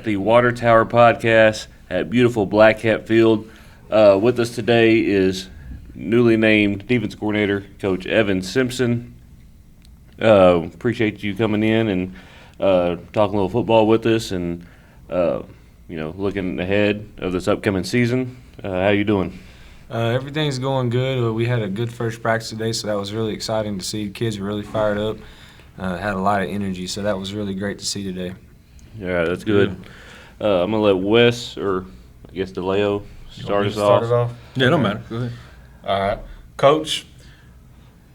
at the Water Tower Podcast at beautiful Black Cat Field. With us today is newly named defense coordinator, Coach Evan Simpson. Appreciate you coming in and talking a little football with us and, looking ahead of this upcoming season. How you doing? Everything's going good. We had a good first practice today, so that was really exciting to see. The kids were really fired up, had a lot of energy, so that was really great to see today. Yeah, that's good. I'm going to let Wes, or I guess DeLeo, start us off. Yeah, don't matter. Go ahead. All right. Coach,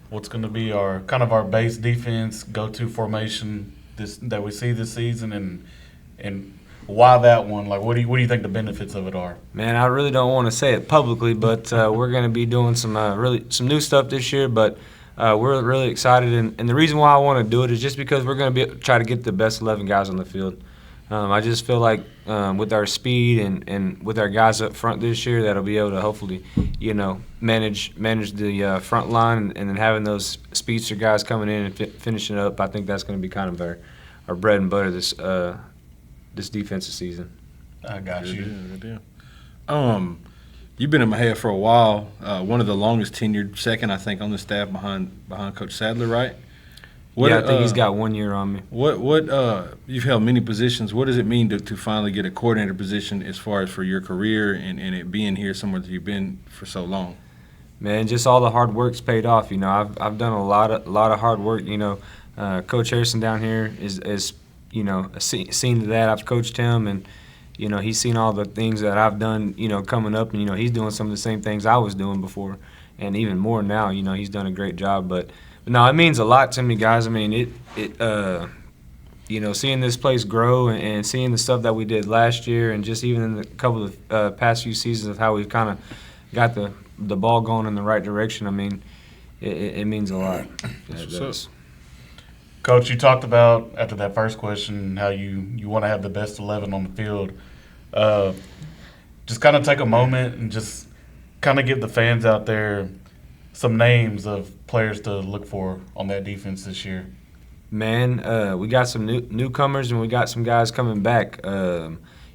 what's going to be our base defense, go-to formation that we see this season, and why that one? Like, what do you think the benefits of it are? Man, I really don't want to say it publicly, but we're going to be doing some new stuff this year. But we're really excited, and the reason why I want to do it is just because we're going to try to get the best 11 guys on the field. I just feel like with our speed and with our guys up front this year, that'll be able to hopefully, manage the front line, and then having those speedster guys coming in and finishing up. I think that's going to be kind of our bread and butter this defensive season. I got you. Good deal. You've been in my head for a while. One of the longest tenured, second I think on the staff behind Coach Sadler, right? I think he's got 1 year on me. You've held many positions. What does it mean to finally get a coordinator position as far as for your career and it being here somewhere that you've been for so long? Man, just all the hard work's paid off. I've done a lot of hard work. Coach Harrison down here is seen to that. I've coached him, and he's seen all the things that I've done. Coming up, and he's doing some of the same things I was doing before, and even more now. He's done a great job, but no, it means a lot to me, guys. I mean, seeing this place grow and seeing the stuff that we did last year, and just even in the couple of past few seasons of how we've kind of got the ball going in the right direction. I mean, it means a lot. Yeah, it does. Coach, you talked about, after that first question, how you want to have the best 11 on the field. Just kind of take a moment and just kind of give the fans out there some names of players to look for on that defense this year. Man, we got some newcomers, and we got some guys coming back.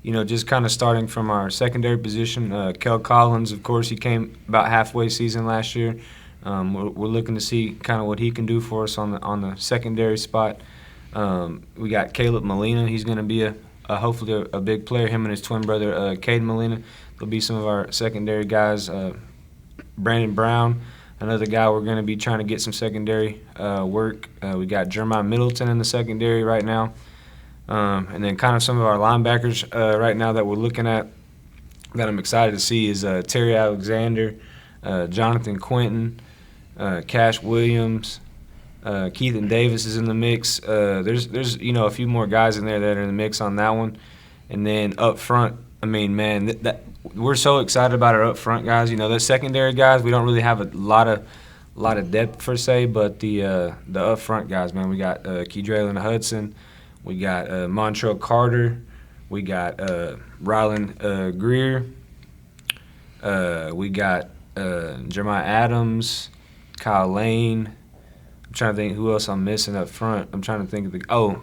Just kind of starting from our secondary position. Kel Collins, of course, he came about halfway season last year. We're looking to see kind of what he can do for us on the secondary spot. We got Caleb Molina. He's going to be hopefully a big player. Him and his twin brother, Caden Molina. They'll be some of our secondary guys. Brandon Brown, another guy we're going to be trying to get some secondary work. We got Jeremiah Middleton in the secondary right now. And then kind of some of our linebackers right now that we're looking at that I'm excited to see is Terry Alexander, Jonathan Quinton, Cash Williams, Keithan Davis is in the mix. There's a few more guys in there that are in the mix on that one. And then up front, I mean, man, that we're so excited about our up front guys. The secondary guys, we don't really have a lot of depth per se, but the up front guys, man, we got Keydrelin Hudson, we got Montrell Carter, we got Rylan Greer, we got Jeremiah Adams, Kyle Lane. I'm trying to think who else I'm missing up front. I'm trying to think of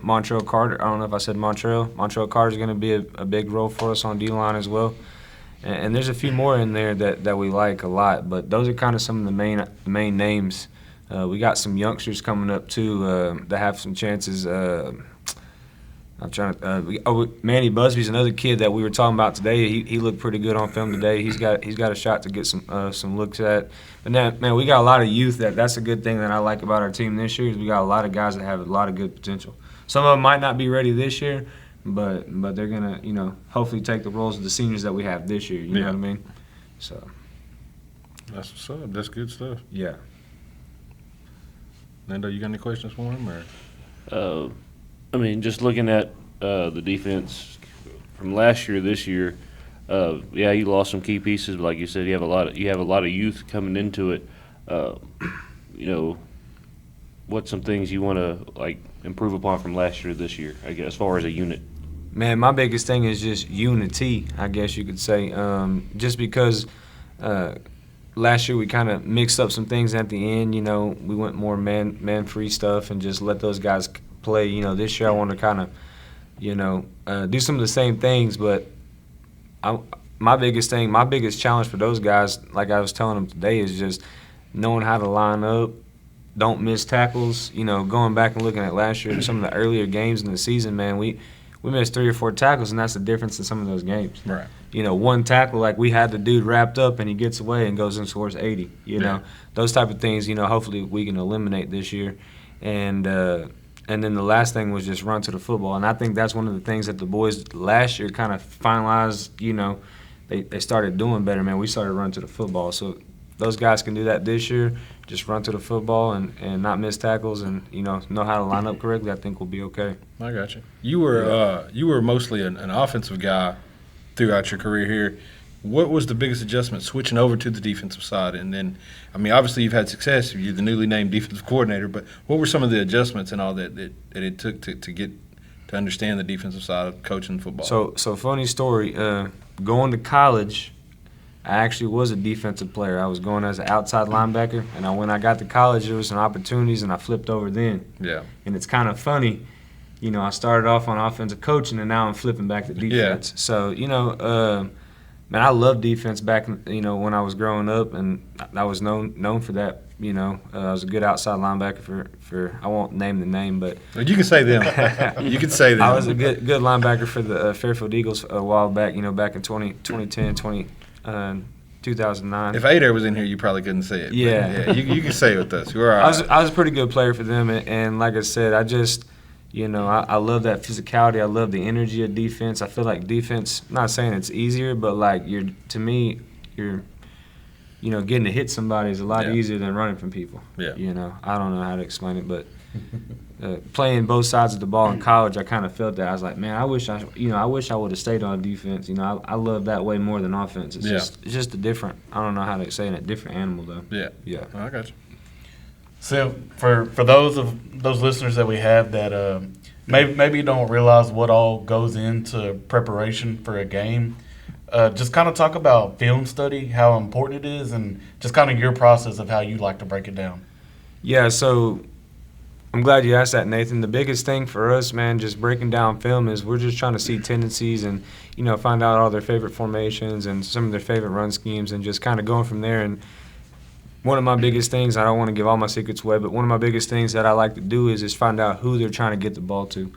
Montrell Carter. I don't know if I said Montrell. Montrell Carter is going to be a big role for us on D-line as well. And there's a few more in there that we like a lot, but those are kind of some of the main names. We got some youngsters coming up too that have some chances. I'm trying to. Manny Busby's another kid that we were talking about today. He looked pretty good on film today. He's got a shot to get some looks at. But now, man, we got a lot of youth. That's a good thing that I like about our team this year. Is we got a lot of guys that have a lot of good potential. Some of them might not be ready this year, but they're gonna hopefully take the roles of the seniors that we have this year. You know what I mean? So that's what's up. That's good stuff. Yeah. Nando, you got any questions for him or? Just looking at the defense from last year, this year, you lost some key pieces, but like you said, you have a lot of youth coming into it. What's some things you want to improve upon from last year to this year, I guess, as far as a unit? Man, my biggest thing is just unity, I guess you could say. Just because last year we kind of mixed up some things at the end. We went more man-free stuff and just let those guys play. This year I want to kind of do some of the same things. But my biggest challenge for those guys, like I was telling them today, is just knowing how to line up, don't miss tackles. Going back and looking at last year, some of the earlier games in the season, man, we missed 3 or 4 tackles, and that's the difference in some of those games. Right. One tackle, like we had the dude wrapped up and he gets away and goes and scores 80. Those type of things. Hopefully we can eliminate this year, and then the last thing was just run to the football, and I think that's one of the things that the boys last year kind of finalized. They started doing better, man. We started running to the football, so those guys can do that this year. Just run to the football and not miss tackles, and know how to line up correctly. I think we'll be okay. I got you. You were mostly an offensive guy throughout your career here. What was the biggest adjustment switching over to the defensive side? And then, obviously you've had success. You're the newly named defensive coordinator. But what were some of the adjustments and all that it took to get to understand the defensive side of coaching football? So funny story. Going to college, I actually was a defensive player. I was going as an outside linebacker, and when I got to college, there was some opportunities, and I flipped over then. Yeah. And it's kind of funny. I started off on offensive coaching, and now I'm flipping back to defense. Yeah. So, man, I loved defense back, when I was growing up, and I was known for that. I was a good outside linebacker for I won't name the name, but you can say them. You can say them. I was a good linebacker for the Fairfield Eagles a while back. Back in 2010, 2009. If Adair was in here, you probably couldn't say it. Yeah. You can say it with us. We're all right. I was a pretty good player for them, and like I said, I just. I love that physicality. I love the energy of defense. I feel like defense, I'm not saying it's easier, but like to me, getting to hit somebody is a lot easier than running from people. Yeah. I don't know how to explain it, but playing both sides of the ball in college, I kind of felt that. I was like, man, I wish I would have stayed on defense. I love that way more than offense. It's just a different. I don't know how to say it. A different animal though. Yeah. Yeah. Oh, I got you. So for those listeners that we have that maybe don't realize what all goes into preparation for a game, just kind of talk about film study, how important it is, and just kind of your process of how you like to break it down. Yeah, so I'm glad you asked that, Nathan. The biggest thing for us, man, just breaking down film is we're just trying to see tendencies and, find out all their favorite formations and some of their favorite run schemes and just kind of going from there. And one of my biggest things, I don't want to give all my secrets away, but one of my biggest things that I like to do is just find out who they're trying to get the ball to.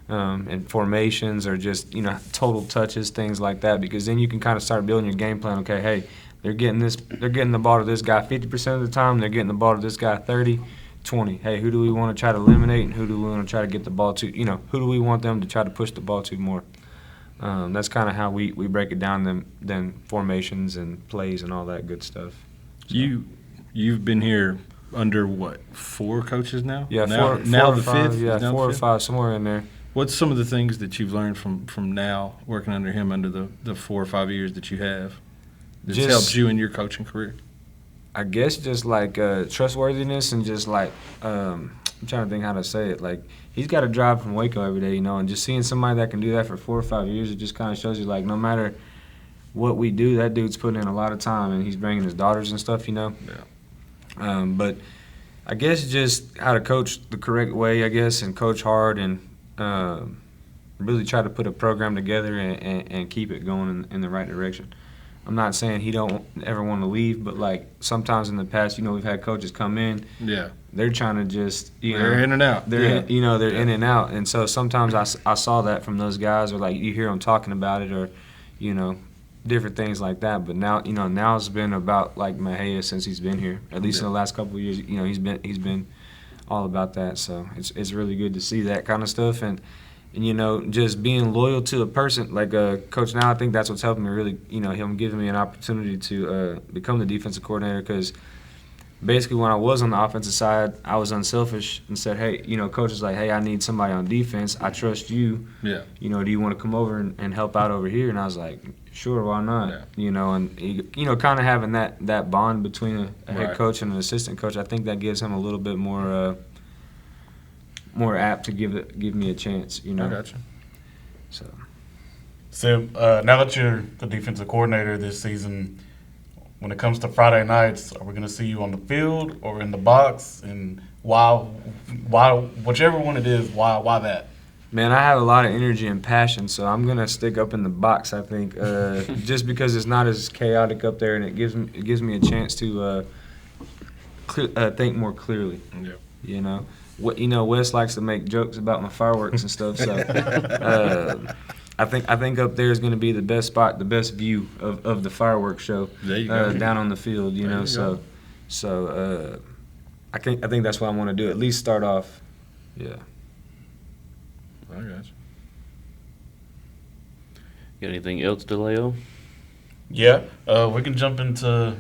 And formations or just, total touches, things like that, because then you can kind of start building your game plan. Okay, hey, they're getting the ball to this guy 50% of the time, they're getting the ball to this guy 30, 20. Hey, who do we want to try to eliminate and who do we want to try to get the ball to? Who do we want them to try to push the ball to more? That's kind of how we break it down, then formations and plays and all that good stuff. So. You've been here under what, 4 coaches now? Yeah, now the 5th. Yeah, now 4 or 5, somewhere in there. What's some of the things that you've learned from now working under him under the 4 or 5 years that you have that's helped you in your coaching career? I guess just like trustworthiness and just like I'm trying to think how to say it. Like he's got to drive from Waco every day, and just seeing somebody that can do that for 4 or 5 years, it just kind of shows you like no matter what we do, that dude's putting in a lot of time and he's bringing his daughters and stuff, Yeah. But I guess just how to coach the correct way, I guess, and coach hard and really try to put a program together and keep it going in the right direction. I'm not saying he don't ever want to leave, but like sometimes in the past, we've had coaches come in. Yeah. They're trying to just, they're in and out. They're in and out, and so sometimes I saw that from those guys, or like you hear them talking about it, or different things like that. But now, now it's been about like Mahia since he's been here. At least in the last couple of years, he's been all about that. So it's really good to see that kind of stuff, and just being loyal to a person like Coach. Now I think that's what's helping me really. Him giving me an opportunity to become the defensive coordinator, because basically when I was on the offensive side, I was unselfish and said, hey, Coach is like, hey, I need somebody on defense. I trust you. Yeah. Do you want to come over and help out over here? And I was like, sure, why not? Yeah. And kind of having that bond between a head Right. coach and an assistant coach, I think that gives him a little bit more apt to give me a chance. I got you. So now that you're the defensive coordinator this season, when it comes to Friday nights, are we going to see you on the field or in the box? And why whichever one it is, why that? Man, I have a lot of energy and passion, so I'm gonna stick up in the box. I think just because it's not as chaotic up there, and it gives me a chance to think more clearly. Yeah. You know, Wes likes to make jokes about my fireworks and stuff. So I think up there is gonna be the best spot, the best view of the fireworks show. There you go. Down on the field. You There know, you go. so I think that's what I want to do. At least start off. Yeah. I got you. Got anything else, DeLeo? Yeah, we can jump into,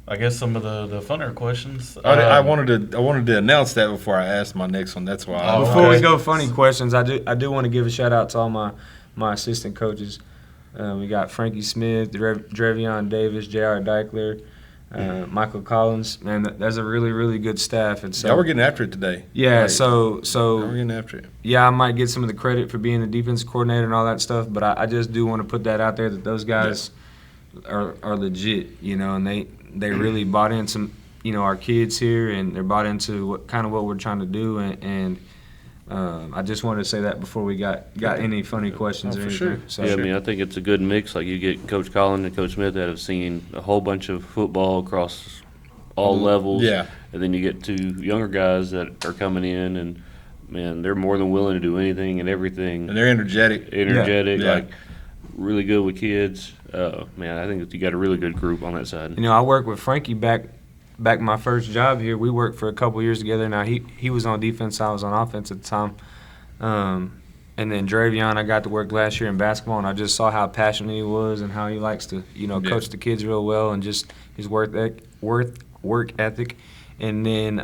I guess, some of the funner questions. I wanted to announce that before I asked my next one. That's why. Oh, Before we okay. go funny questions, I do want to give a shout out to all my assistant coaches. We got Frankie Smith, Drevion Davis, J.R. Deichler, Michael Collins. Man, that's a really, really good staff. And so Y'all were getting after it today. yeah, Like, so y'all were getting after it. yeah, I might get some of the credit for being the defensive coordinator and all that stuff, but I just do want to put that out there that those guys are legit, and they really bought in some, our kids here, and they're bought into what we're trying to do, and I just wanted to say that before we got any funny questions Oh, or for anything. sure. So Yeah, I mean, I think it's a good mix. Like you get Coach Collins and Coach Smith that have seen a whole bunch of football across all levels. Yeah. And then you get two younger guys that are coming in, and man, they're more than willing to do anything and everything. And they're energetic. Energetic, Yeah. like really good with kids. Man, I think that you got a really good group on that side. I worked with Frankie back my first job here. We worked for a couple years together. Now he was on defense, I was on offense at the time. And then Dravion, I got to work last year in basketball, and I just saw how passionate he was and how he likes to, coach the kids real well, and just his work ethic. And then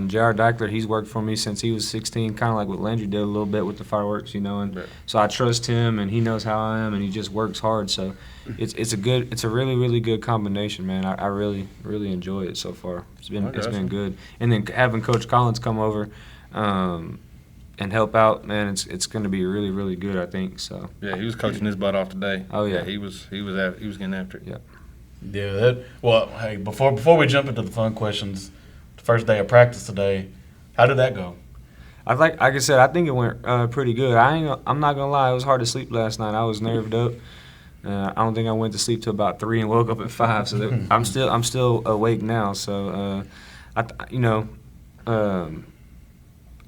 J.R. Deichler, he's worked for me since he was 16, kind of like what Landry did a little bit with the fireworks, and Right. so I trust him, and he knows how I am, and he just works hard. So it's a really, really good combination, man. I really, really enjoy it so far. It's been good. And then having Coach Collins come over and help out, man, it's going to be really, really good, I think. So Yeah, he was coaching his butt off today. Oh, yeah. he was getting after it. Yeah. Yeah, well, hey, before we jump into the fun questions, the first day of practice today, how did that go? like I said, I think it went pretty good. I'm not gonna lie, it was hard to sleep last night. I was nerved up. I don't think I went to sleep till about 3 and woke up at 5. So I'm still awake now. So I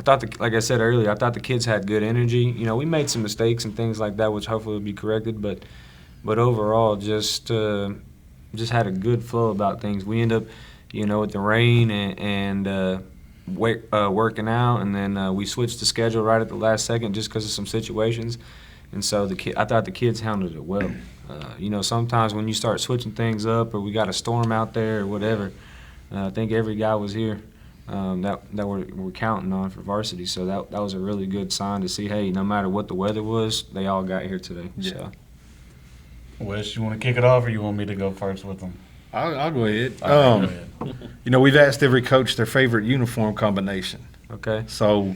thought like I said earlier, I thought the kids had good energy. We made some mistakes and things like that, which hopefully will be corrected. But overall, just had a good flow about things. We end up, with the rain and working out, and then we switched the schedule right at the last second just because of some situations. And so I thought the kids handled it well. Sometimes when you start switching things up, or we got a storm out there or whatever, I think every guy was here that we're counting on for varsity. So that was a really good sign to see. Hey, no matter what the weather was, they all got here today. Yeah. So. Wes, you want to kick it off, or you want me to go first with them? I'll go ahead. All right, go ahead. We've asked every coach their favorite uniform combination. Okay. So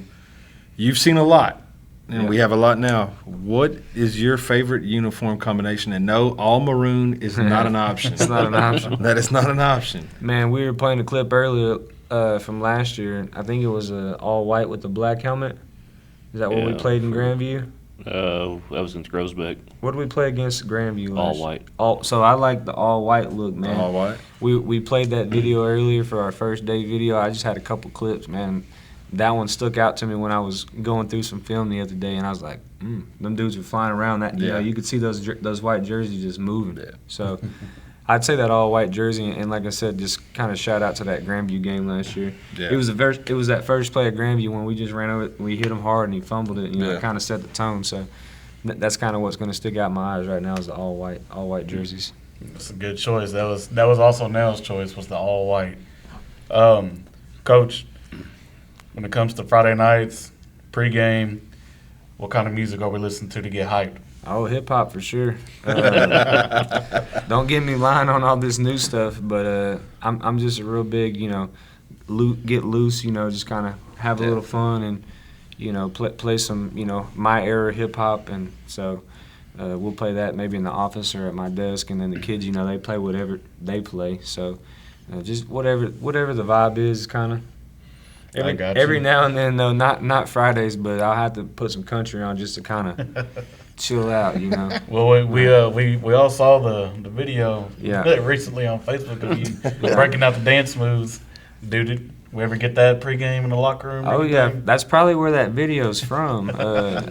you've seen a lot, and Yeah. we have a lot now. What is your favorite uniform combination? And no, all maroon is not an option. It's not an option. That is not an option. Man, we were playing a clip earlier from last year. I think it was all white with the black helmet. Is that what we Yeah. played in Grandview? That was against Groesbeck. What did we play against Grandview All last white. So I like the all white look, man. All white. We played that video earlier for our first day video. I just had a couple clips, man. That one stuck out to me when I was going through some film the other day, and I was like, them dudes were flying around. That Yeah. you could see those white jerseys just moving. Yeah. So I'd say that all white jersey, and like I said, just kind of shout out to that Grandview game last year. Yeah. It was that first play at Grandview when we just ran over it, we hit him hard, and he fumbled it. Yeah. It kind of set the tone. So that's kind of what's going to stick out in my eyes right now is the all white jerseys. That's a good choice. That was also Nell's choice, was the all white. Coach, when it comes to Friday nights, pregame, what kind of music are we listening to get hyped? Oh, hip hop for sure. Don't get me lying on all this new stuff, but I'm just a real big, get loose, just kind of have a little fun and, play some, my era hip hop, and so we'll play that maybe in the office or at my desk, and then the kids, they play whatever they play. So just whatever the vibe is, kind of. I got Every you. now and then, though, not Fridays, but I'll have to put some country on just to kind of chill out, you know. Well, we all saw the video Yeah. recently on Facebook of you breaking out the dance moves. Dude, we ever get that pregame in the locker room? or Oh yeah, anything? that's probably where that video's from.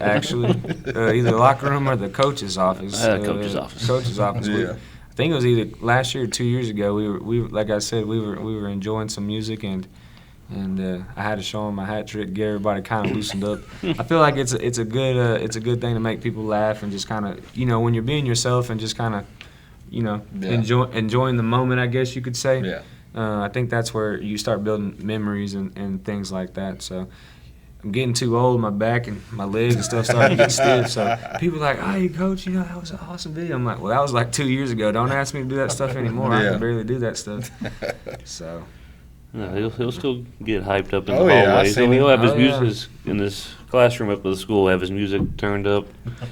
Actually, either the locker room or the coach's office. Coach's office. Coach's office. Yeah. I think it was either last year or 2 years ago. We were like I said, we were enjoying some music and I had to show them my hat trick, get everybody kind of loosened up. I feel like it's a good thing to make people laugh and just kind of, you know, when you're being yourself and just kind of, you know, Yeah. enjoying the moment, I guess you could say. Yeah. I think that's where you start building memories and things like that. So I'm getting too old. My back and my legs and stuff starting to get stiff. So people are like, "Hey, coach, you know that was an awesome video." I'm like, "Well, that was like 2 years ago. Don't ask me to do that stuff anymore. I Yeah. can barely do that stuff." So No, he'll still get hyped up in Oh, the yeah, I hallways. seen He'll him. have his Oh, music in this classroom up at the school. Have his music turned up.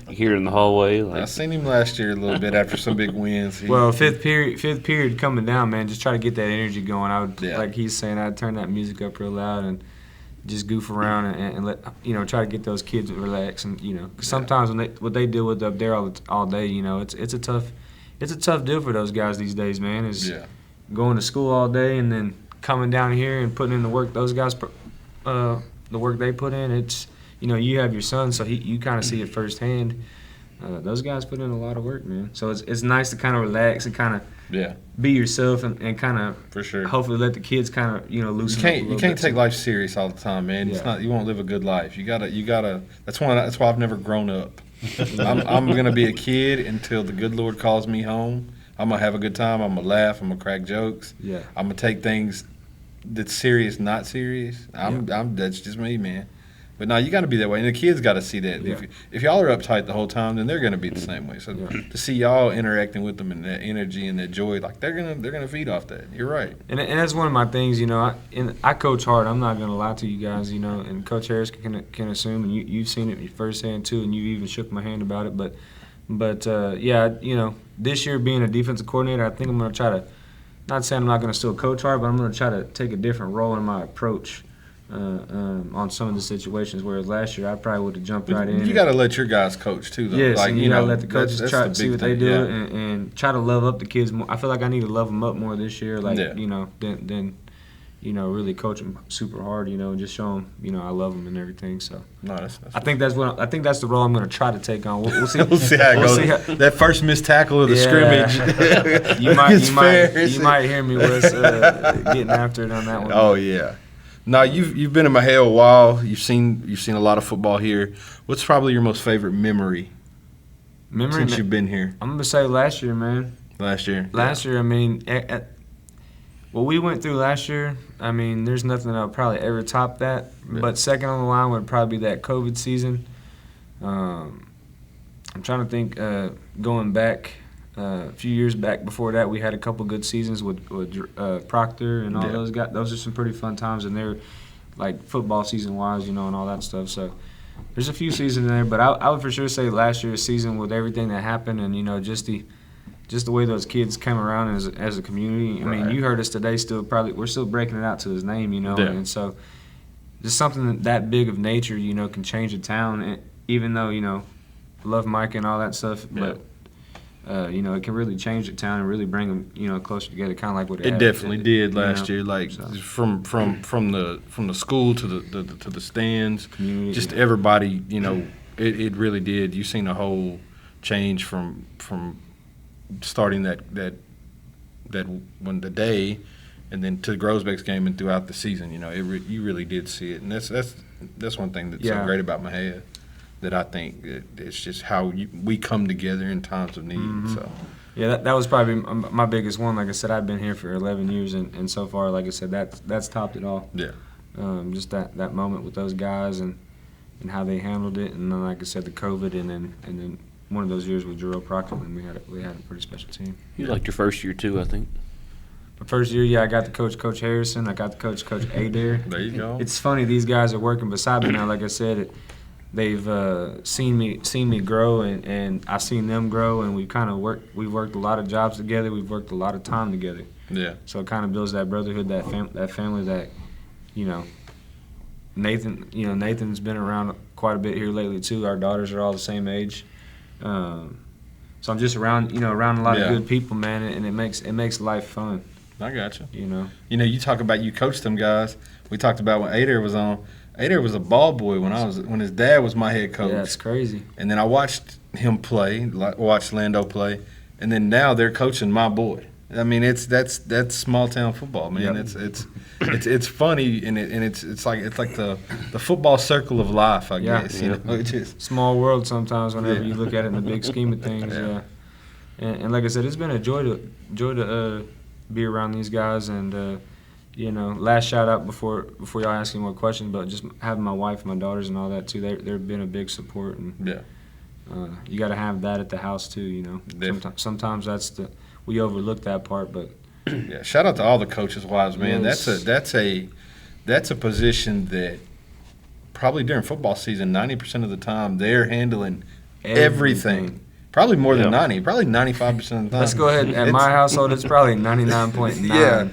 You hear it in the hallway. I Like, seen him last year a little bit after some big wins. well, fifth period coming down, man. Just try to get that energy going. I would, Yeah. like he's saying, I'd turn that music up real loud and just goof around and let try to get those kids to relax and 'cause sometimes what they deal with up there all day, it's a tough deal for those guys these days, man. Is Yeah. going to school all day and then coming down here and putting in the work those guys the work they put in. It's you have your son, so you kind of see it firsthand. Those guys put in a lot of work, man. So it's nice to kind of relax and kind of Yeah, be yourself and kind of for sure. hopefully let the kids kind of You loosen up a can't little you can't bit. take life serious all the time, man. It's Yeah. not, you won't live a good life. You gotta. That's why I've never grown up. I'm gonna be a kid until the good Lord calls me home. I'm gonna have a good time. I'm gonna laugh. I'm gonna crack jokes. Yeah. I'm gonna take things that's serious, not serious. That's just me, man. But no, you got to be that way, and the kids got to see that. Yeah. If y'all are uptight the whole time, then they're gonna be the same way. So Yeah. to see y'all interacting with them and that energy and that joy, like they're gonna feed off that. You're right. And that's one of my things, I coach hard. I'm not gonna lie to you guys, and Coach Harris can assume, and you've seen it firsthand too, and you even shook my hand about it. But yeah, this year being a defensive coordinator, I think I'm gonna try to, not saying I'm not gonna still coach hard, but I'm gonna try to take a different role in my approach on some of the situations. Whereas last year, I probably would have jumped right in. You got to let your guys coach too, though. Yes, like, and you gotta let the coaches that's try the to see big what they thing, do yeah. and try to love up the kids more. I feel like I need to love them up more this year, like Yeah. than really coach them super hard, and just show them, I love them and everything. So No, that's I think that's the role I'm going to try to take on. We'll see. We'll see how it We'll goes. see how- That first missed tackle of the Yeah. scrimmage. You might It's fair. you might hear me Wes, getting after it on that one. Oh yeah. Now you've been in my head a while. You've seen a lot of football here. What's probably your most favorite memory since you've been here I'm going to say last year, man. last year? Last year, I mean, what we went through last year, I mean, there's nothing that would probably ever top that. Yeah. But second on the line would probably be that COVID season. I'm trying to think, going back a few years back before that, we had a couple good seasons with Proctor and all Yeah. those guys. Those are some pretty fun times, and they're like football season wise, and all that stuff. So there's a few seasons in there, but I would for sure say last year's season with everything that happened, and just the way those kids came around as a community. I mean, Right. you heard us today. We're still breaking it out to his name, Yeah. and so just something that big of nature, can change a town. And even though love Mike and all that stuff, but it can really change the town and really bring them closer together, kind of like what It had- definitely did last you know, year. Like so. from the school to the stands, Community. just everybody. It really did. You seen a whole change from starting that when the day, and then to the Grosbeck's game and throughout the season. You really did see it, and that's one thing that's so Yeah. great about Mahia, that I think it's just how we come together in times of need. Mhm. So Yeah, that was probably my biggest one. Like I said, I've been here for 11 years, and so far, like I said, that's topped it all. yeah, Just that moment with those guys and how they handled it, and then like I said, the COVID, and then one of those years with Jerome Proctor, and we had a pretty special team. you liked your first year too, I think. The first year, yeah, I got to coach Coach Harrison. I got to coach Coach Adair. there you go. It's funny, these guys are working beside me now. Like I said, they've seen me grow, and I've seen them grow, and we've worked a lot of jobs together. We've worked a lot of time together. Yeah. So it kind of builds that brotherhood, that family that, Nathan's been around quite a bit here lately too. Our daughters are all the same age. So I'm just around a lot of good people, man, and it makes life fun. I got you. You You talk about you coached them guys. We talked about when Adair was on. Adair was a ball boy when his dad was my head coach. Yeah, it's crazy. And then I watched him play, watched Lando play, and then now they're coaching my boy. I mean, that's small town football, man. Yep. It's funny and it's like the football circle of life, I guess. It just Small world sometimes whenever you look at it in the big scheme of things. Yeah. And like I said, it's been a joy to be around these guys. And last shout out before y'all ask any more questions, but just having my wife, my daughters, and all that too. They've been a big support, and you got to have that at the house too. Sometimes we overlook that part, but yeah. Shout out to all the coaches' wives, man. Yes. That's a position that probably during football season, 90% of the time they're handling everything. Probably more than 90, probably 95% of the time. Let's go ahead. At my household, it's probably 99.9. Yeah,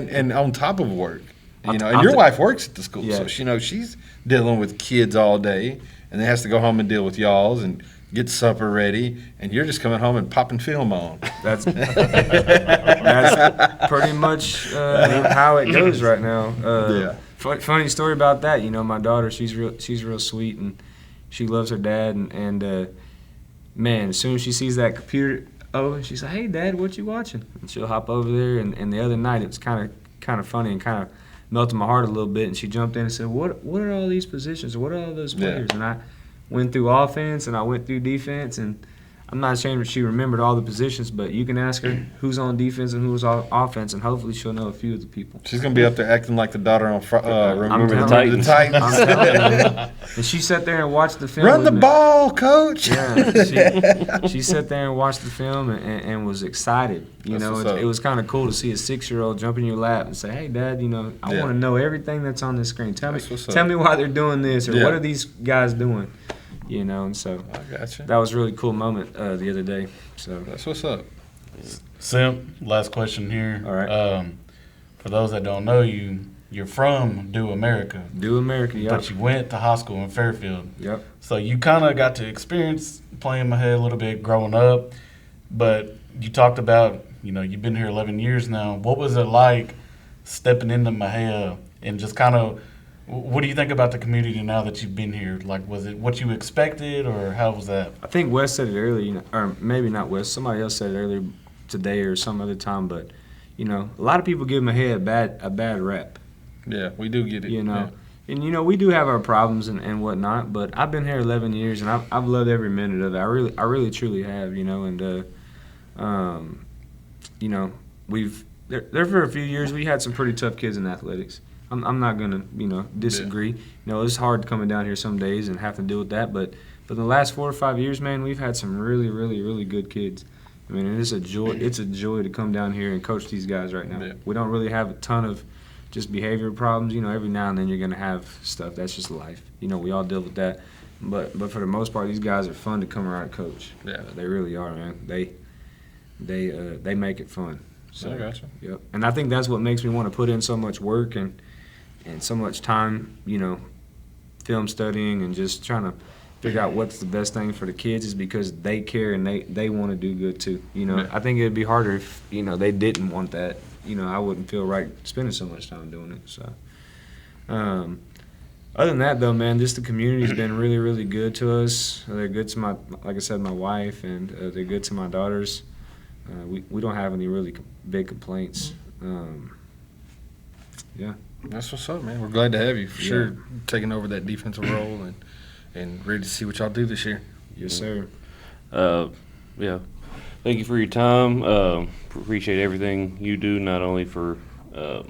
and on top of work, and your wife works at the school, so she's dealing with kids all day, and then has to go home and deal with y'all's and get supper ready, and you're just coming home and popping film on. That's pretty much how it goes right now. Funny story about that. My daughter, she's real sweet, and she loves her dad, and man, as soon as she sees that computer open, she's like, "Hey, Dad, what you watching?" And she'll hop over there. And the other night, it was kind of funny and kind of melted my heart a little bit. And she jumped in and said, "What are all these positions? What are all those players?" And I went through offense and I went through defense, and I'm not ashamed that she remembered all the positions, but you can ask her who's on defense and who's on offense, and hopefully she'll know a few of the people. She's going to be up there acting like the daughter on Remember the Titans. I'm telling you. And she sat there and watched the film. Run the ball, Coach. Yeah, she sat there and watched the film and was excited. It was kind of cool to see a 6-year-old jump in your lap and say, "Hey, Dad, I want to know everything that's on this screen. Tell me why they're doing this, or what are these guys doing?" And so I gotcha. that was a really cool moment the other day. So that's what's up. Simp, last question here. All right. For those that don't know you, you're from Do America. Do America, yep. But you went to high school in Fairfield. Yep. So you kind of got to experience playing Mahia a little bit growing up. But you talked about, you've been here 11 years now. What was it like stepping into Mahia and just kind of, what do you think about the community now that you've been here? Like, was it what you expected, or how was that? I think Wes said it earlier, or maybe not Wes. Somebody else said it earlier today or some other time. But a lot of people give Mahia a bad rep. Yeah, we do get it. And we do have our problems and whatnot. But I've been here 11 years, and I've loved every minute of it. I really truly have. We've there for a few years we had some pretty tough kids in athletics. I'm not gonna disagree. It's hard coming down here some days and have to deal with that. But for the last 4 or 5 years, man, we've had some really, really, really good kids. I mean, it's a joy. It's a joy to come down here and coach these guys right now. Yeah. We don't really have a ton of just behavior problems. Every now and then you're gonna have stuff. That's just life. We all deal with that. But for the most part, these guys are fun to come around and coach. Yeah, they really are, man. They make it fun. So, I gotcha. Yep. And I think that's what makes me want to put in so much work and so much time, film studying and just trying to figure out what's the best thing for the kids, is because they care and they want to do good too. I think it'd be harder if, they didn't want that. I wouldn't feel right spending so much time doing it. So, other than that though, man, just the community's been really, really good to us. They're good to like I said, my wife, and they're good to my daughters. We don't have any really big complaints. Yeah. That's what's up, man. We're glad to have you for sure, taking over that defensive role and ready to see what y'all do this year. Yes, sir. Yeah. Thank you for your time. Appreciate everything you do, not only for the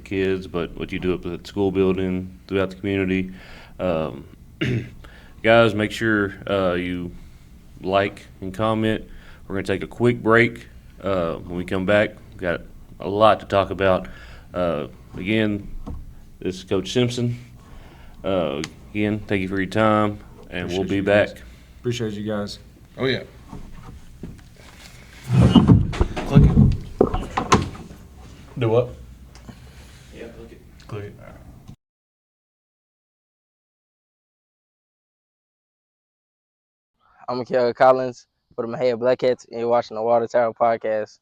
kids, but what you do up at the school building, throughout the community. Guys, make sure you like and comment. We're going to take a quick break. When we come back, we've got a lot to talk about. Again, this is Coach Simpson. Again, thank you for your time, and we'll be back. Appreciate you guys. Oh, yeah. Click it. Do what? Yeah, click it. Click it. I'm Mikael Collins for the Mahia Blackheads, and you're watching the Water Tower Podcast.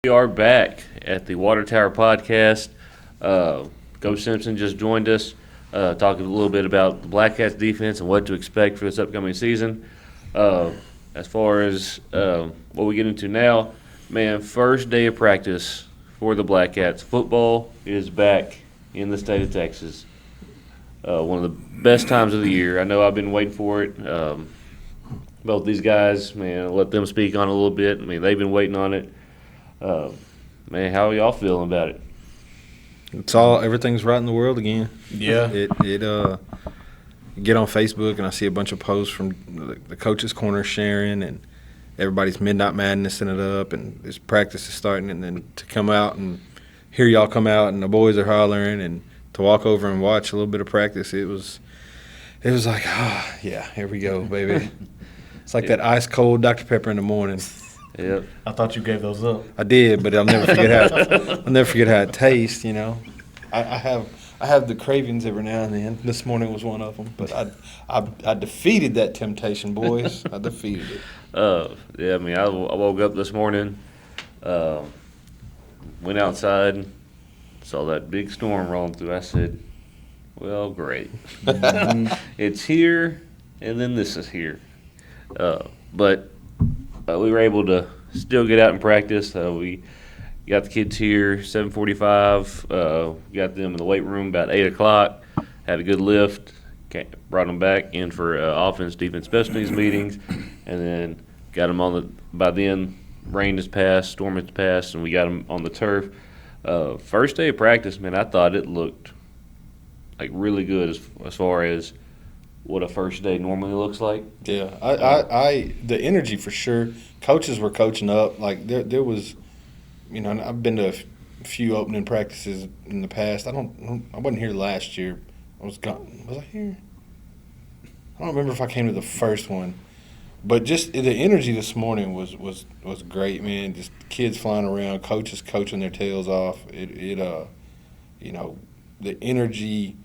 We are back at the Water Tower Podcast. Coach Simpson just joined us, talking a little bit about the Black Cats defense and what to expect for this upcoming season. As far as what we get into now, man, first day of practice for the Black Cats. Football is back in the state of Texas. One of the best times of the year. I know I've been waiting for it. Both these guys, man, I'll let them speak on it a little bit. I mean, they've been waiting on it. Man, how are y'all feeling about it? Everything's right in the world again. Yeah. You get on Facebook and I see a bunch of posts from the coaches' corner sharing, and everybody's midnight madnessing it up, and this practice is starting, and then to come out and hear y'all come out and the boys are hollering, and to walk over and watch a little bit of practice, it was like, yeah, here we go, baby. It's like that ice cold Dr. Pepper in the morning. Yep. I thought you gave those up. I did, but I'll never forget how it tastes. You know, I have the cravings every now and then. This morning was one of them, but I defeated that temptation, boys. I defeated it. Yeah, I mean, I woke up this morning, went outside, saw that big storm rolling through. I said, well, great. It's here, and then this is here. But we were able to still get out and practice. We got the kids here 7:45. Got them in the weight room about 8 o'clock. Had a good lift. Brought them back in for offense, defense, special teams meetings, and then got them by then, rain has passed, storm has passed, and we got them on the turf. First day of practice, man, I thought it looked like really good as far as what a first day normally looks like. Yeah, I the energy for sure. Coaches were coaching up. Like there was, you know, I've been to a few opening practices in the past. I wasn't here last year. I was gone. Was I here? I don't remember if I came to the first one, but just the energy this morning was great, man. Just kids flying around, coaches coaching their tails off. You know, the energy.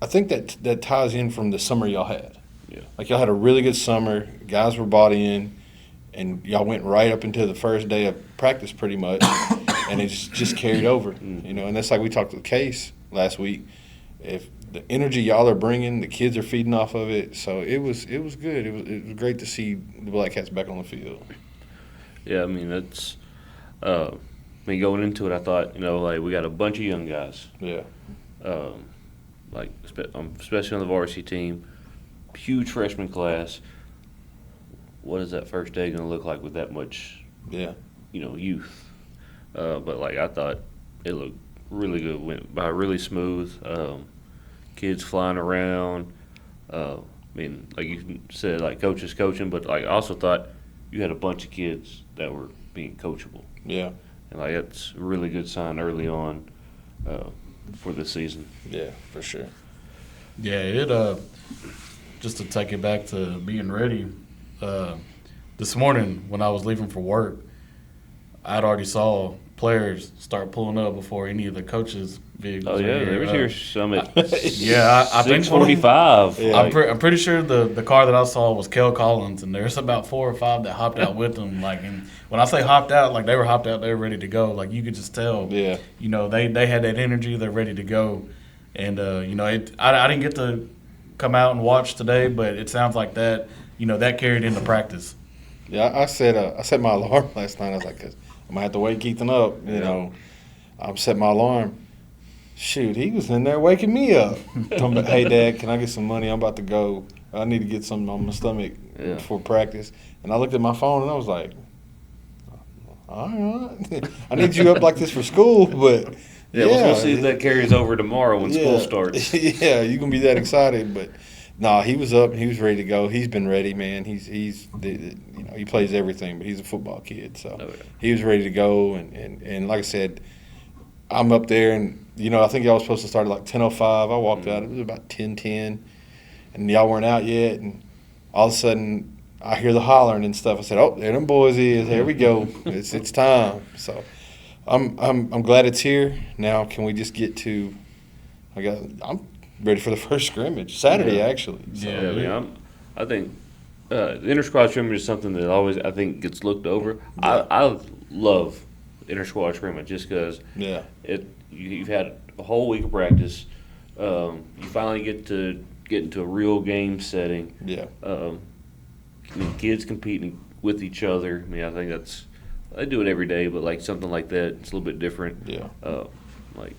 I think that ties in from the summer y'all had. Yeah. Like y'all had a really good summer. Guys were bought in, and y'all went right up into the first day of practice pretty much, and it just carried over. You know, and that's like we talked to Case last week. If the energy y'all are bringing, the kids are feeding off of it. So it was good. It was great to see the Black Cats back on the field. Yeah, I mean that's. Going into it, I thought, you know, like we got a bunch of young guys. Yeah. Like especially on the varsity team, huge freshman class. What is that first day going to look like with that much, youth? But like I thought, it looked really good. Went by really smooth. Kids flying around. I mean, like you said, like coaches coaching, but like I also thought you had a bunch of kids that were being coachable. Yeah. And like that's a really good sign early on. For this season. Yeah, for sure. Yeah, it just to take it back to being ready. This morning when I was leaving for work, I'd already saw players start pulling up before any of the coaches' vehicles. Oh yeah, they were here some at I think 6:45. Yeah. I'm pretty sure the car that I saw was Kel Collins, and there's about 4 or 5 that hopped out with them. Like, and when I say hopped out, like they were hopped out, they were ready to go. Like you could just tell. Yeah. You know, they had that energy, they're ready to go, and you know, I didn't get to come out and watch today, but it sounds like that. You know, that carried into practice. Yeah, I set my alarm last night. I was like, 'cause I'm gonna have to wake Ethan up. You know, I'm set my alarm. Shoot, he was in there waking me up. Talking about, hey, Dad, can I get some money? I'm about to go. I need to get something on my stomach before practice. And I looked at my phone and I was like, all right. I need you up like this for school, but Yeah, we'll see if that carries over tomorrow when school starts. Yeah, you're going to be that excited. But, no, he was up and he was ready to go. He's been ready, man. He's he plays everything, but he's a football kid. So he was ready to go. And like I said, I'm up there and, you know, I think y'all was supposed to start at like 10:05. I walked out. It was about 10:10. And y'all weren't out yet. And all of a sudden, I hear the hollering and stuff. I said, "Oh, there them boys is. Here we go. It's time." So I'm glad it's here. Now, can we just get to? I'm ready for the first scrimmage Saturday, Yeah. actually. So, Yeah, I mean, I think the inter-squad scrimmage is something that always I think gets looked over. Yeah. I love inter-squad scrimmage just because yeah, you've had a whole week of practice. You finally get into a real game setting. yeah, I mean, kids competing with each other. I mean, I think they do it every day, but like something like that, it's a little bit different. yeah. Like,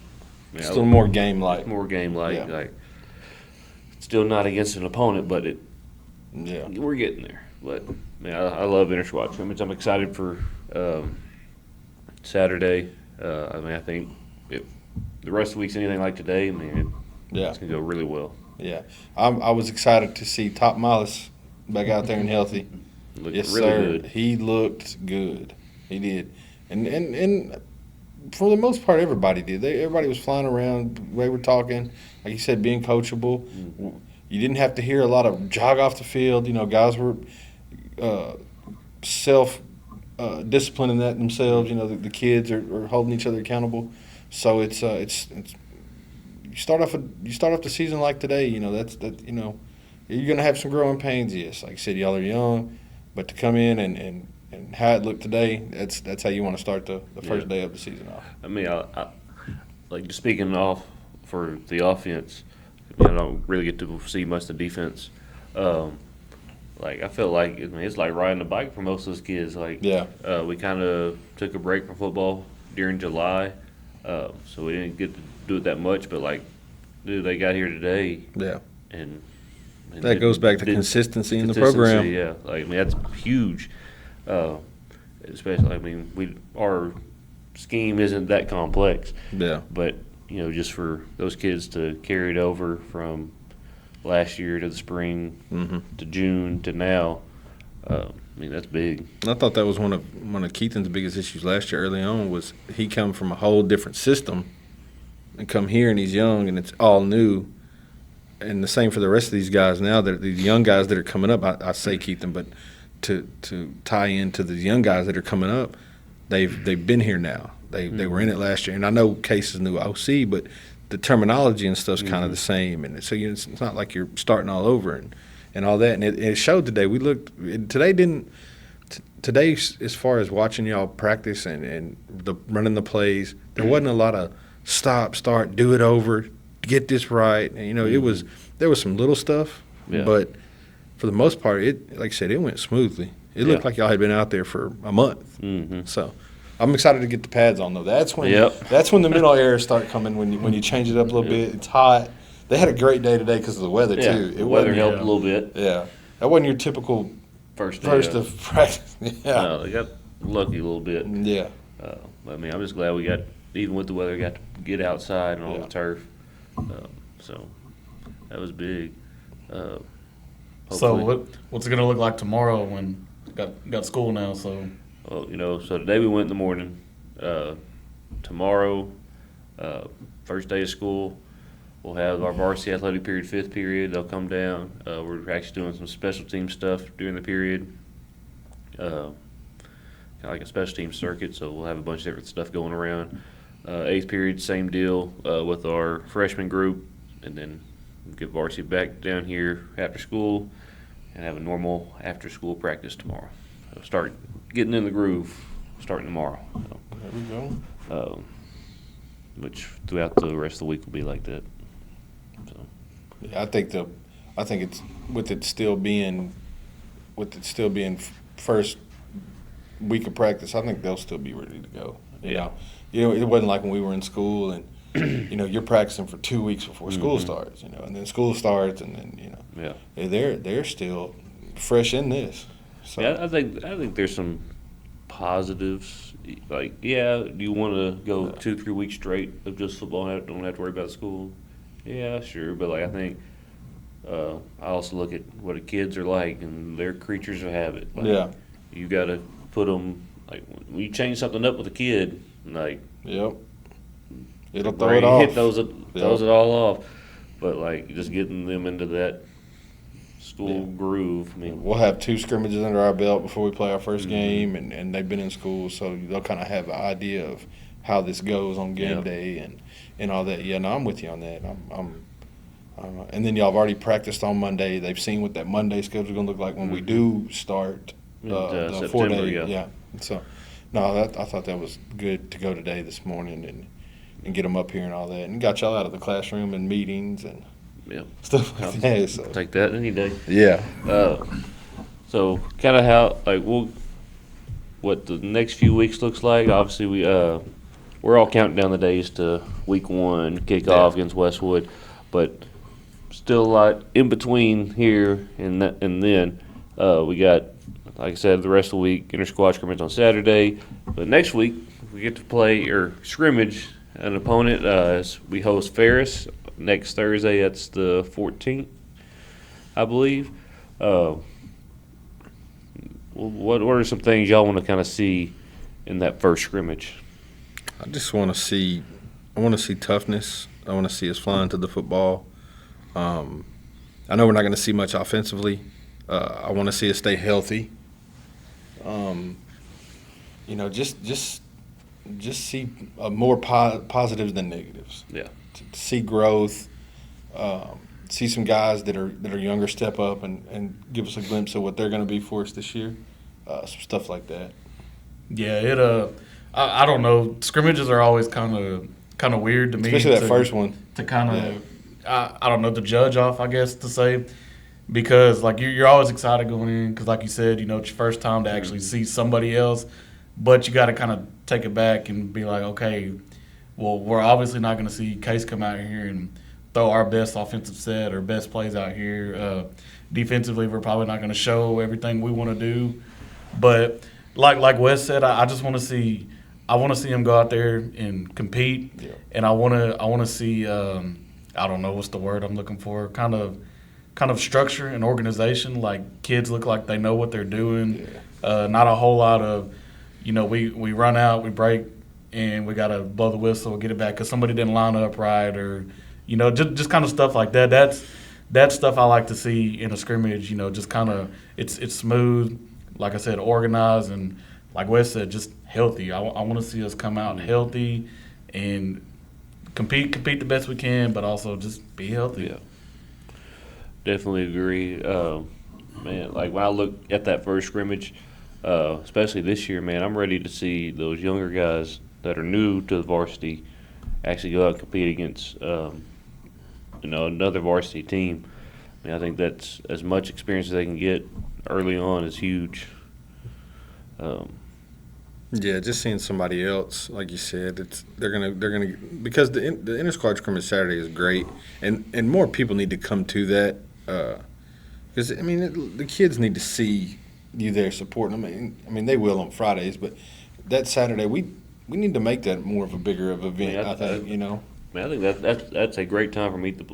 I mean, Still more game-like. more game like Yeah. like still not against an opponent, but Yeah, we're getting there. But man, I love inter squad scrimmage. I'm excited for Saturday. I mean, I think if the rest of the week's anything like today, I mean, yeah, it's gonna go really well. yeah. I was excited to see Top Miles back out there and healthy. Look Yes, really sir. good. He looked good. He did, and for the most part, everybody did. Everybody was flying around. They were talking, like you said, being coachable. Mm-hmm. You didn't have to hear a lot of jog off the field. You know, guys were self disciplining that themselves. You know, the kids are holding each other accountable. So it's you start off the season like today. You know, you know, you're gonna have some growing pains. Yes, like I said, y'all are young, but to come in and how it looked today, that's how you want to start the first day of the season off. I mean, I like just speaking off for the offense. I don't really get to see much of the defense. Like I feel like it's like riding a bike for most of those kids. Like Yeah. we kind of took a break from football during July, so we didn't get to do it that much. But like, dude, they got here today, Yeah. and That goes back to did- consistency in the consistency, program. Yeah, like I mean that's huge. Especially, I mean, our scheme isn't that complex, Yeah. but you know, just for those kids to carry it over from last year to the spring Mm-hmm. to June to now, I mean that's big. I thought that was one of Keaton's biggest issues last year early on was he come from a whole different system and come here and he's young and it's all new. And the same for the rest of these guys now, that these young guys that are coming up, I say Keaton, but to tie into the young guys that are coming up, they've been here now. They were in it last year. And I know Case is new OC, but the terminology and stuff's kind of the same. And so it's not like you're starting all over and all that. And it showed today. Today, as far as watching y'all practice and running the plays, there wasn't a lot of stop, start, do it over, get this right. And, you know, there was some little stuff, Yeah. but for the most part, like I said, it went smoothly. It looked like y'all had been out there for a month. Mm-hmm. So I'm excited to get the pads on though. That's when the mental errors start coming when you change it up a little bit. It's hot. They had a great day today because of the weather Yeah, too. the weather helped a little bit. Yeah, that wasn't your typical First of practice. Yeah, No, they got lucky a little bit. yeah, I mean, I'm just glad we got, even with the weather, got to get outside and on Yeah. the turf. So that was big. So Hopefully- what's it gonna look like tomorrow when got school now? So Well, you know, so today we went in the morning. Tomorrow, first day of school, we'll have our varsity athletic period, fifth period. They'll come down. We're actually doing some special team stuff during the period, kind of like a special team circuit. So we'll have a bunch of different stuff going around. Eighth period, same deal with our freshman group, and then get varsity back down here after school and have a normal after school practice tomorrow. So start getting in the groove starting tomorrow. So, there we go. which throughout the rest of the week will be like that. So Yeah, I think it's with it still being first week of practice. I think they'll still be ready to go. You know, it wasn't like when we were in school and you know you're practicing for 2 weeks before school starts. You know, and then school starts, and then you know they're still fresh in this. So yeah, I think there's some positives. Like, yeah, do you want to go 2-3 weeks straight of just football and don't have to worry about school? Yeah, sure, but like I think I also look at what the kids are like, and they're creatures of habit. Like, Yeah. you got to put them like when you change something up with a kid, like Yep. It'll throw brain it off. throws it all off. But like just getting them into that school groove. I mean, We'll have 2 scrimmages under our belt before we play our first game, and they've been in school, so they'll kind of have an idea of how this goes on game Yeah. day and all that. Yeah, no, I'm with you on that. And then y'all have already practiced on Monday. They've seen what that Monday schedule is going to look like when we do start the September, 4-day. yeah. So, no, I thought that was good to go today, this morning, and get them up here and all that. And got y'all out of the classroom and meetings and Yeah. stuff like that. So. Take that any day. Yeah. So kind of how what the next few weeks looks like. Obviously, we're all counting down the days to week 1 kickoff against Westwood, but still a lot in between here and then. We got, like I said, the rest of the week inter-squad scrimmage on Saturday, but next week we get to play or scrimmage an opponent. As we host Ferris next Thursday. That's the 14th, I believe. What are some things y'all want to kind of see in that first scrimmage? I just want to see. I want to see toughness. I want to see us flying to the football. I know we're not going to see much offensively. I want to see us stay healthy. Just see more positives than negatives. Yeah. To see growth. See some guys that are younger step up and give us a glimpse of what they're going to be for us this year. Some stuff like that. Yeah, I don't know. Scrimmages are always kind of weird to me. Especially that first one. To kind of, I don't know, to judge off, I guess, to say. Because, like, you're always excited going in because, like you said, it's your first time to actually see somebody else. But you got to kind of take it back and be like, okay, well, we're obviously not going to see Case come out here and throw our best offensive set or best plays out here. Defensively, we're probably not going to show everything we want to do. But like Wes said, I just want to see – I want to see him go out there and compete. Yeah. And I want to see I don't know what's the word I'm looking for, kind of structure and organization. Like kids look like they know what they're doing. Yeah. Not a whole lot of, we run out, we break, and we got to blow the whistle, get it back because somebody didn't line up right or, just kind of stuff like that. That's stuff I like to see in a scrimmage, just kind of it's smooth, like I said, organized, and like Wes said, just healthy. I want to see us come out healthy and compete the best we can, but also just be healthy. Yeah. Definitely agree. Man, like when I look at that first scrimmage, especially this year, man, I'm ready to see those younger guys that are new to the varsity actually go out and compete against, another varsity team. I mean, I think that's as much experience as they can get early on is huge. Yeah, just seeing somebody else, like you said, they're gonna because the inter squad scrimmage Saturday is great, and more people need to come to that because the kids need to see you there supporting them. I mean they will on Fridays, but that Saturday we need to make that more of a bigger of an event. I think. Man, I think that's a great time for meet the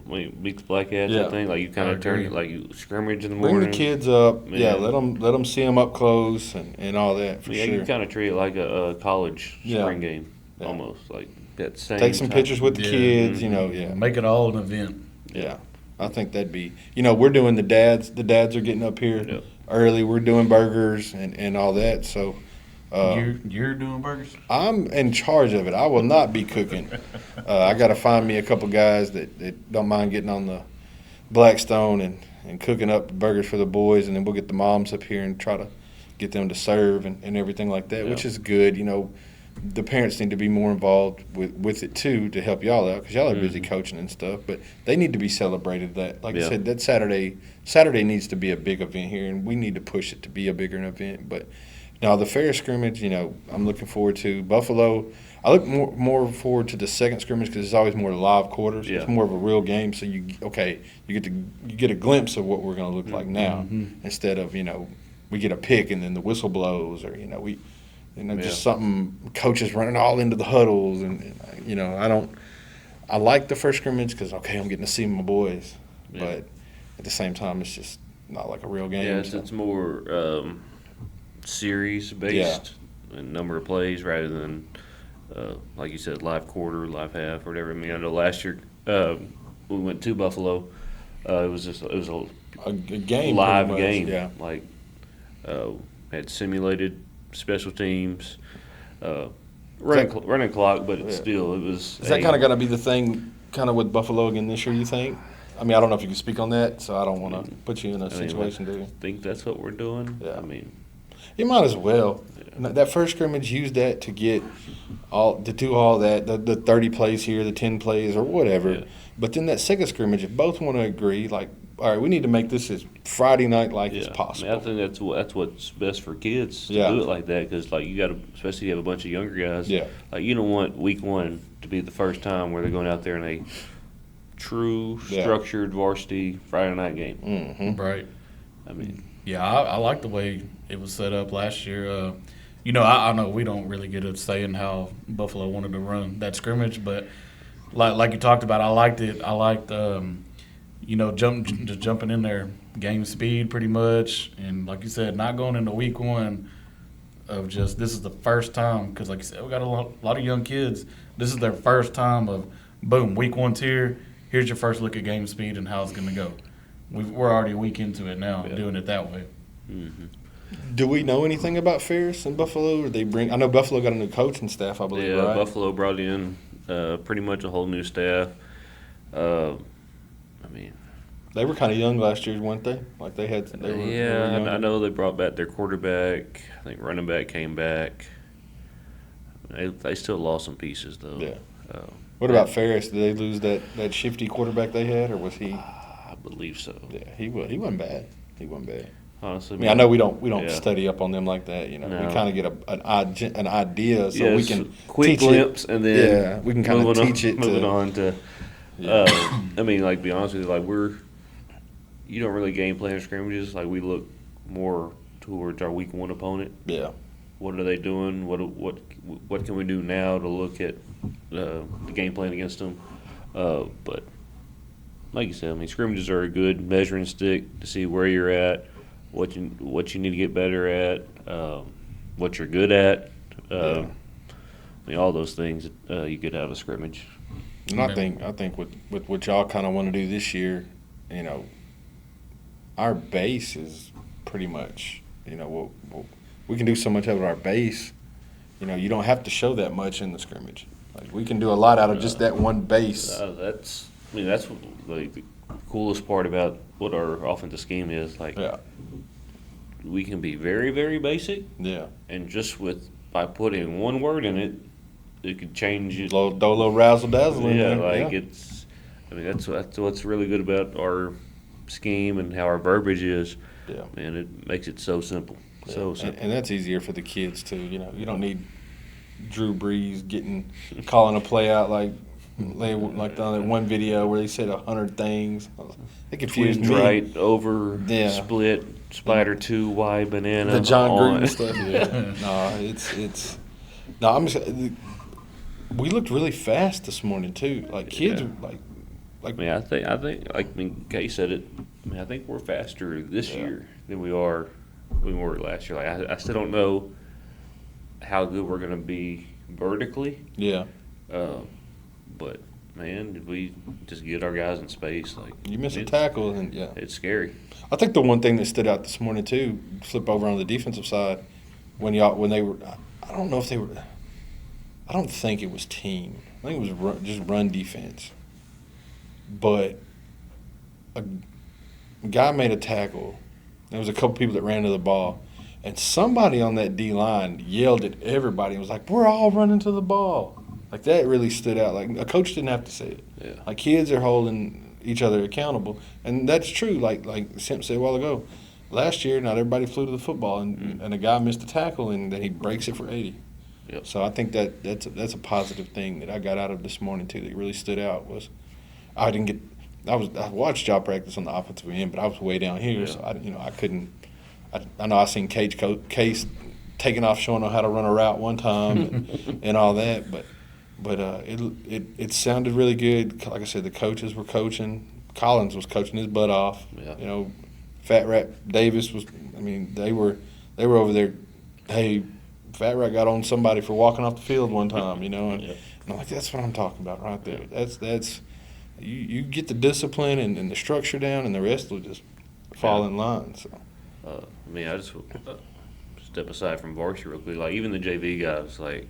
Black Cats. Yeah. I think you kind of turn it like you scrimmage in the Bring morning. the kids up, Man. yeah. Let them see them up close and all that for Yeah, sure. you kind of treat it like a college Yeah. spring game, Yeah. almost like that same. Take some time. pictures with the kids, Yeah, Make it all an event. yeah. I think that'd be. We're doing the dads. The dads are getting up here Yep. early. We're doing burgers and all that. So. You're doing burgers? I'm in charge of it. I will not be cooking. I got to find me a couple guys that don't mind getting on the Blackstone and cooking up burgers for the boys, and then we'll get the moms up here and try to get them to serve and everything like that, which is good. The parents need to be more involved with it too to help y'all out because y'all are busy coaching and stuff, but they need to be celebrated. That, like I said, that Saturday needs to be a big event here, and we need to push it to be a bigger event, but. Now, the fair scrimmage, I'm looking forward to. Buffalo, I look more forward to the second scrimmage because it's always more live quarters. Yeah. It's more of a real game, so you get a glimpse of what we're going to look like now instead of, we get a pick and then the whistle blows or, just something coaches running all into the huddles. And I like the first scrimmage because, I'm getting to see my boys. Yeah. But at the same time, it's just not like a real game. Yeah, it's more series based and number of plays rather than like you said live quarter, live half, or whatever. I mean, I know last year we went to Buffalo. It was a game, live game. Yeah. Like had simulated special teams, running clock, but still it was. Is that kind of going to be the thing, kind of with Buffalo again this year? You think? I mean, I don't know if you can speak on that, so I don't want to put you in a I mean, situation, do you? I think that's what we're doing. Yeah. I mean, You might as well. That first scrimmage, use that to get to do all that, the 30 plays here, the 10 plays, or whatever. Yeah. But then that second scrimmage, if both want to agree, like, all right, we need to make this as Friday night like as yeah. possible. I mean, I think that's what's best for kids to Yeah. do it like that because like you got to, especially if you have a bunch of younger guys. Yeah. Like you don't want week one to be the first time where they're going out there in a true Yeah. structured varsity Friday night game. Mm-hmm. Right. I mean, Yeah, I like the way it was set up last year. I know we don't really get a say in how Buffalo wanted to run that scrimmage, but like you talked about, I liked it. I liked, just jumping in there, game speed pretty much, and like you said, not going into week one of just this is the first time because like you said, we got a lot of young kids. This is their first time of boom, week one's here. Here's your first look at game speed and how it's going to go. We're already a week into it now, doing it that way. mm-hmm. Do we know anything about Ferris and Buffalo? Or I know Buffalo got a new coaching staff, I believe, Yeah, right? Buffalo brought in pretty much a whole new staff. I mean, They were kind of young last year, weren't they? Like they were yeah, younger. I know they brought back their quarterback. I think running back came back. They still lost some pieces though. Yeah. Uh, What about Ferris? Did they lose that shifty quarterback they had, or was he? I believe so. Yeah, he wasn't bad. He wasn't bad. Honestly, I mean, I know we don't Yeah. study up on them like that. You know, No. we kind of get an idea, so yeah, we it's a can quick teach glimpse and then Yeah, we can kind of moving teach it. moving to, on to. Yeah. I mean, like, be honest with you, like you don't really game plan scrimmages. Like we look more towards our week one opponent. Yeah, What are they doing? What can we do now to look at the game plan against them? But like you said, I mean, scrimmages are a good measuring stick to see where you're at, what you need to get better at, what you're good at. I mean, all those things you get out of a scrimmage. and I think with what y'all kind of want to do this year, you know, our base is pretty much, you know, we can do so much out of our base. You know, you don't have to show that much in the scrimmage. Like we can do a lot out of just that one base. That's what, like the coolest part about what our offensive scheme is. Like Yeah, we can be very, very basic, yeah. and just by putting one word in it, it could change it. Throw a little razzle dazzle in Yeah, there. like it's. I mean, that's what's really good about our scheme and how our verbiage is. Yeah. Man, it makes it so simple. So And, simple. and that's easier for the kids too. You know, you don't need Drew Brees calling a play out like that one video where they said 100 things. They confused Twins me. right over Yeah. split spider 2 Y banana. The John on. Gruden stuff. Yeah. No, I'm just. We looked really fast this morning too. Like kids, Yeah. like I mean, I think, like, I mean, Kay said it. I mean, I think we're faster this year than we were last year. Like, I still don't know how good we're going to be vertically, yeah. but man, if we just get our guys in space, like You miss a it's- tackle, and yeah. it's scary. I think the one thing that stood out this morning too, flip over on the defensive side, when they were, I don't know if they were, I don't think it was team. I think it was just run defense. But a guy made a tackle. There was a couple people that ran to the ball, and somebody on that D line yelled at everybody and was like, "We're all running to the ball." Like that really stood out. Like a coach didn't have to say it. Yeah. Like kids are holding each other accountable, and that's true. Like Simpson said a while ago, last year not everybody flew to the football, and a guy missed a tackle, and then he breaks it for 80. Yep. So I think that's a positive thing that I got out of this morning too. That really stood out was I watched y'all practice on the offensive end, but I was way down here, so I couldn't. I know I seen Case taking off, showing them how to run a route one time and all that, but it sounded really good. Like I said, the coaches were coaching. Collins was coaching his butt off. Yeah. You know, Fat Rat Davis was. I mean, they were over there. Hey, Fat Rat got on somebody for walking off the field one time. You know, and I'm like, that's what I'm talking about right there. That's you get the discipline and the structure down, and the rest will just fall in line. So. I mean, I just step aside from varsity real quick. Like even the JV guys, like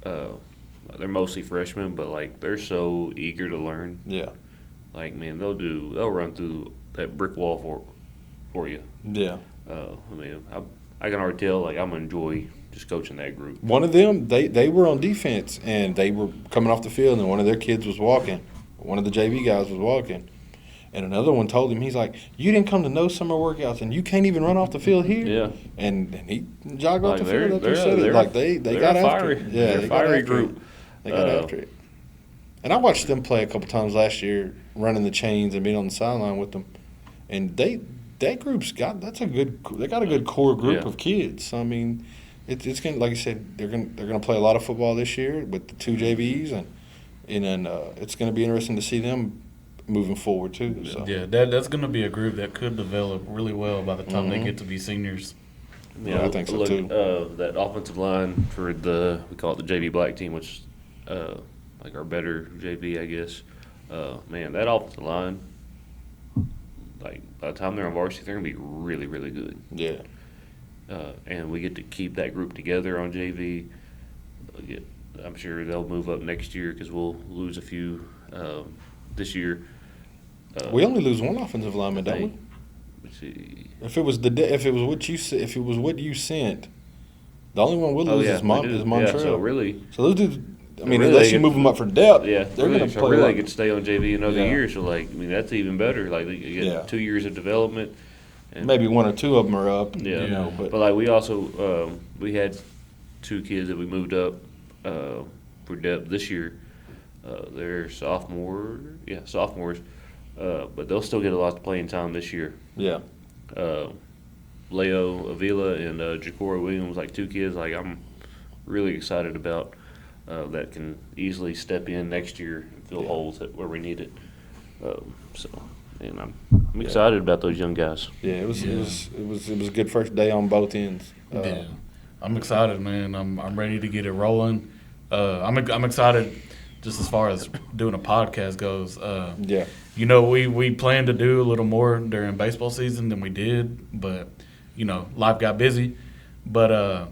they're mostly freshmen, but like they're so eager to learn. Yeah. like, man, they'll run through that brick wall for you. Yeah. I mean, I can already tell, like, I'm gonna enjoy just coaching that group. One of them, they were on defense, and they were coming off the field, and one of their kids was walking. One of the JV guys was walking. And another one told him, he's like, you didn't come to no summer workouts, and you can't even run off the field here? Yeah. And he jogged off Like, the field after he said it. they're- Like, they they're got a after fiery, it. Yeah, they're a they got fiery after group. it. They got after it. And I watched them play a couple times last year, running the chains and being on the sideline with them. And that group's got they got a good core group Yeah. of kids. So, I mean, it's gonna, like I said, they're gonna play a lot of football this year with the two JVs, and then it's gonna be interesting to see them moving forward too. So. Yeah, that's going to be a group that could develop really well by the time they get to be seniors. Yeah, I think so, look, too. That offensive line for we call it the JV Black team, which like our better JV, I guess. Man, that offensive line, like by the time they're on varsity, they're gonna be really, really good. Yeah. And we get to keep that group together on JV. I'm sure they'll move up next year because we'll lose a few this year. We only lose one offensive lineman, don't we? Let's see. If it was what you sent, the only one we'll lose is we do. Montreal. Yeah, so really, So those dudes, I mean, really unless they you get- move them up for depth, yeah, they're really, going to so play. really a they lot. get to stay on JV another Yeah. year. So like, I mean, that's even better. Like you get Yeah. 2 years of development. And, Maybe one or two of them are up. Yeah. You know, but but like we also we had 2 kids that we moved up for depth this year. They're sophomores, but they'll still get a lot of playing time this year. yeah, Leo Avila and Ja'Cory Williams, like 2 kids, like I'm really excited about that can easily step in next year and fill holes where we need it. And I'm excited about those young guys. yeah. It was a good first day on both ends. Yeah, I'm excited, man. I'm ready to get it rolling. I'm excited just as far as doing a podcast goes. Yeah, You know, we planned to do a little more during baseball season than we did, but you know, life got busy. But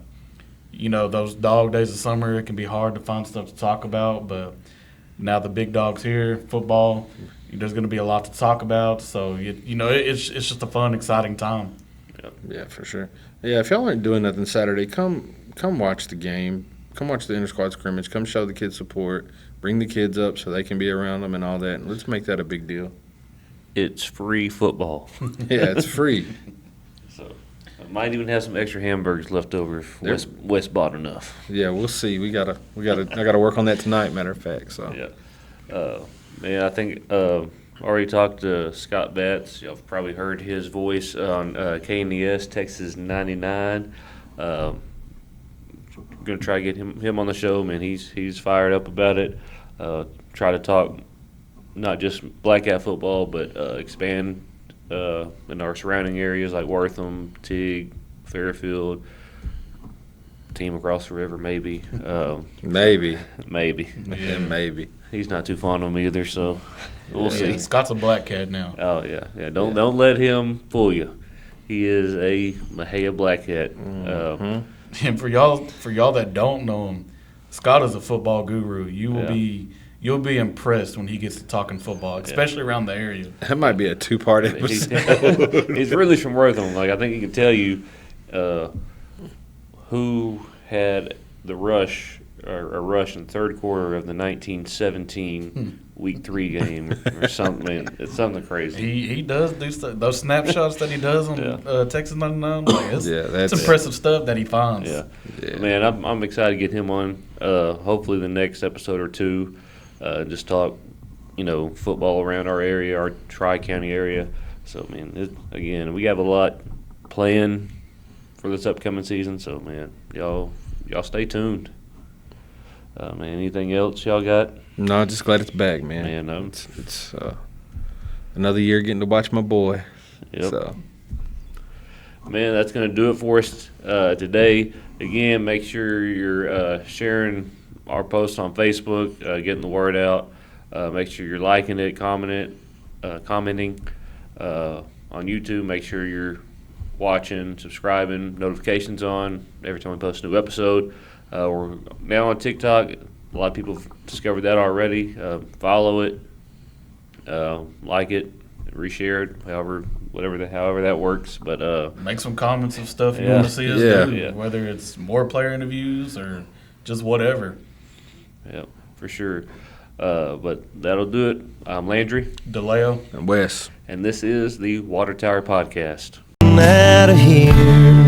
you know, those dog days of summer, it can be hard to find stuff to talk about. But now the big dog's here, football. There's going to be a lot to talk about. So you know, it's just a fun, exciting time. yeah, for sure. Yeah, if y'all aren't doing nothing Saturday, come watch the game. Come watch the inter-squad scrimmage. Come show the kids support. Bring the kids up so they can be around them and all that. And let's make that a big deal. It's free football. Yeah, it's free. So I might even have some extra hamburgers left over if There- West bought enough. Yeah, we'll see. I gotta work on that tonight. Matter of fact, so Yeah. Man, I think already talked to Scott Batts. Y'all have probably heard his voice on KNES Texas 99. Gonna try to get him on the show, man. He's fired up about it. Try to talk not just Black Cat football, but expand in our surrounding areas like Wortham, Teague, Fairfield, team across the river, maybe. maybe, Maybe. yeah, maybe. He's not too fond of me either, so we'll see. Yeah, Scott's a black cat now. Oh yeah. Don't let him fool you. He is a Mahia Blackhead. And for y'all that don't know him, Scott is a football guru. You'll be impressed when he gets to talking football, especially around the area. That might be a 2-part He's, episode. he's really from Wortham. Like I think he can tell you who had the rush or a rush in the third quarter of the 1917 Week 3 game or something. It's something crazy. He does do stuff. Those snapshots that he does on Texas 99, like it's that's impressive stuff that he finds. Yeah. Yeah. Man, I'm excited to get him on. Hopefully the next episode or two, just talk, football around our area, our Tri-County area. So, man, again, we have a lot planned for this upcoming season. So, man, y'all stay tuned. Man, anything else y'all got? No, just glad it's back, man. Man, It's another year getting to watch my boy. Yep. So Man, that's going to do it for us today. Again, make sure you're sharing our posts on Facebook, getting the word out. Make sure you're liking it, commenting on YouTube. Make sure you're watching, subscribing, notifications on every time we post a new episode. We're now on TikTok. A lot of people have discovered that already. Follow it. like it, reshare it, however that works. But Make some comments of stuff you Yeah. want to see us Yeah. do, Yeah. whether it's more player interviews or just whatever. yeah, for sure. But that'll do it. I'm Landry, DeLeo. And Wes. and this is the Water Tower Podcast. Out of here.